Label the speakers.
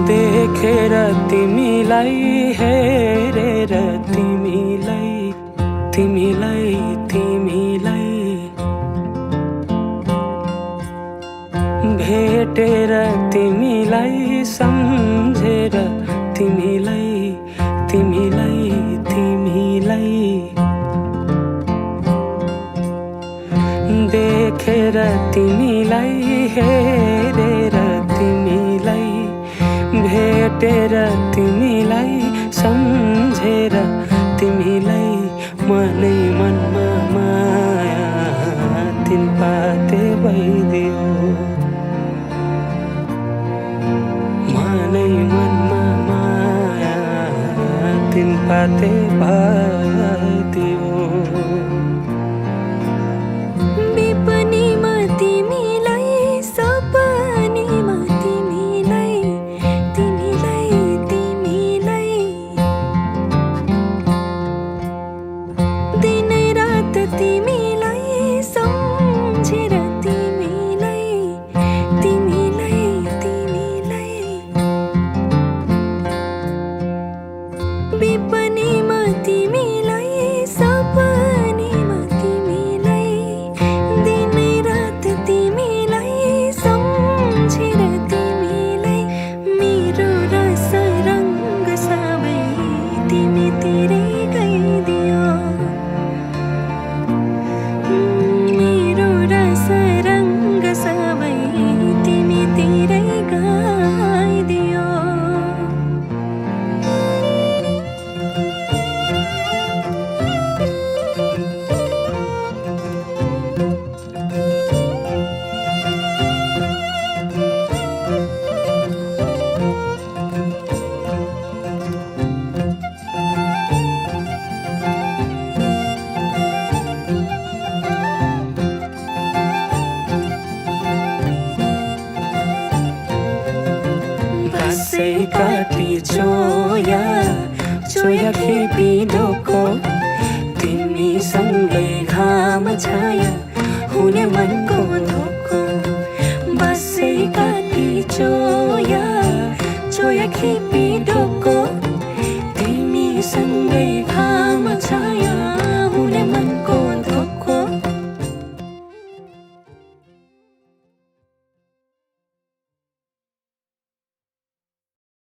Speaker 1: देखेर तिमीलाई हेरेर तिमीलाई तिमीलाई तिमीलाई भेटेर तिमीलाई सम्झेर तिमीलाई तिमीलाई तिमीलाई देखेर तिमीलाई हेरेर तिमीलाई भेटेर तिमीलाई सम्झेर तिमीलाई मनै मनमा माया तिन पाते भइदियो मनै मनमा माया तिन पाते भइदियो काटी चोया चोया खेपी ढोको तिमीसँगै घाम छाया हुने मनको धोको बसै काटी चोया चोया खेपी ढोको तिमीसँगै घाम छाया